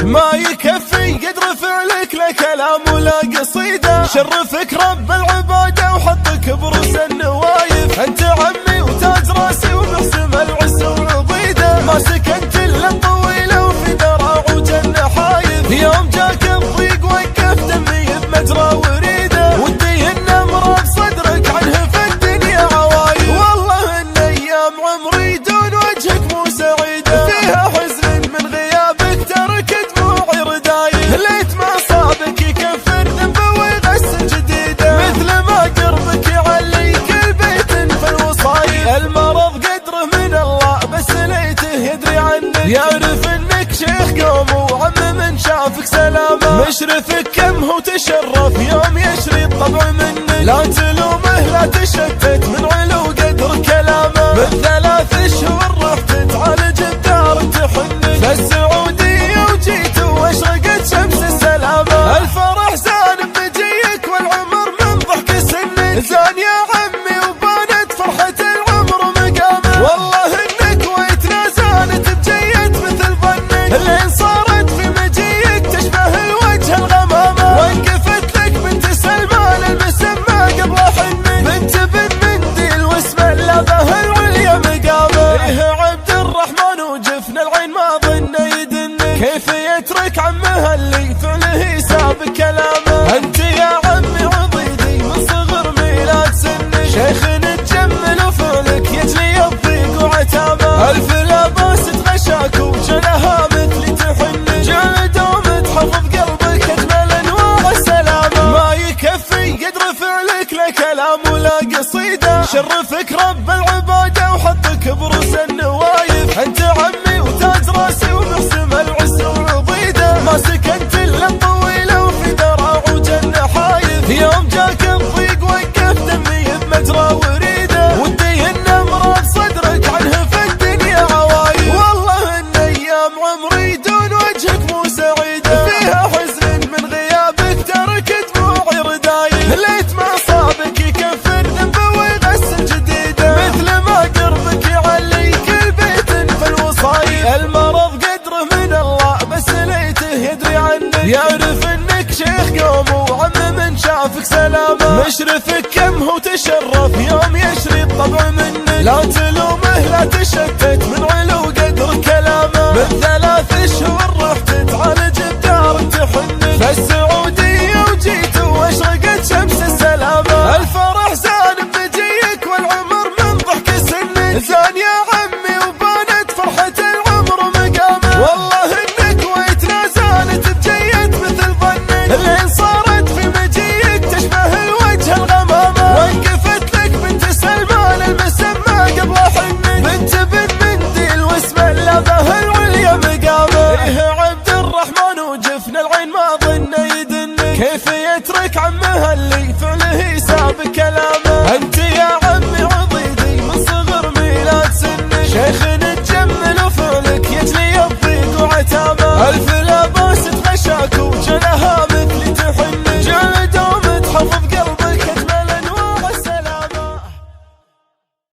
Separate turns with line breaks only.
ما يكفي قدر فعلك لا كلام ولا قصيدة، شرفك رب العبادة وحطك بروس النوايف. انت عمي وتاج راسي ومقسم العز والعضيدة، ما سكنت الا الطويلة وفي دراع وجنة حايف. يوم جاك الضيق وقف دمي بمجرى وريده، ودي ان مرض صدرك عنه في الدنيا عوايف. والله ان ايام عمري دون وجهك مو سعيدة، فيها حزن من غيابك ترك دموعي ردايف. ليت ما صابك يكفر ذنبه ويغسل جديده، مثل ما قربك يعليك البيت في الوصايف. المرض قدره من الله بس ليته يدري عنك، يعرف انك شيخ قوم وعم من شافك سلامه. مشرفك كم هو تشرف يوم يشري الطبع منك، لا تلومه لا تشتت من علو قدر كلامه. من 3 شهور رحت تعالج بدار تحنك، فالسعودية وجيت واشرقت شمس السلامة. الفرح زان بمجيك والعمر من ضحك سنك، زان يا عمي وبانت فرحة العمر مقامه. والله انك ويتنا زانت بجيت مثل ظنك، اللي صارت في مجيك تشبه الوجه الغمامة. وقفت لك بنت سلمان المسمى قبل حنك، بنت بن منديل واسم اللبه العليا مقامه. ايه عبد الرحمن وجفن العين ما ظن يدنك، كيف يترك عمه اللي فعله ساب كلامه. انت يا عمي عضيدي من صغر ميلاد سنك، شيخ نتجمل وفعلك يجلي الضيق وعتامه. الف لاباس تغشاك وجلها مثل تحنك، جلد ومتحفظ قلبك اجمل انواع السلامه. ما يكفي قدر فعلك لا كلام ولا قصيده، شرفك رب العباده وحطك بروس النوايف. انت عمي وتاج راسي ومقسم العز والعضيده، ما سكنت الا الطويله وفي دراع وجنة حايف. يوم جاك الضيق وقف دمي بمجرى وريده، ودي ان مرض صدرك عنه في الدنيا عوايف. والله ان ايام عمري دون وجهك مو سعيده، فيها حزن من غيابك ترك دموعي ردايف. ليت ما صابك يكفر ذنبه ويغسل جديده، مثل ما قربك يعليك البيت في الوصايف. المرض قدره من الله بس ليته يدري عنك، يعرف انك شيخ قوم وعم من شافك سلامه. مشرفك كم هو تشرف يوم يشري الطبع منك، لا تلومه لا تشتت من علو قدر كلامه. من 3 شهور رحت تعالج بدار تحنك، فالسعودية وجيت واشرقت شمس السلامة. الفرح زان بمجيك والعمر من ضحك سنك، زان يا عمي وبانت فرحة العمر مقامه. والله انك ويتنا زانت بجيت مثل ظنك، اللي صارت في مجيك تشبه الوجه الغمامة. وقفت لك بنت سلمان المسمى قبل حنك، بنت بن منديل واسم اللبه العليا مقامه. ايه عبد الرحمن وجفن العين ما ظن يدنك، كيف يترك عمه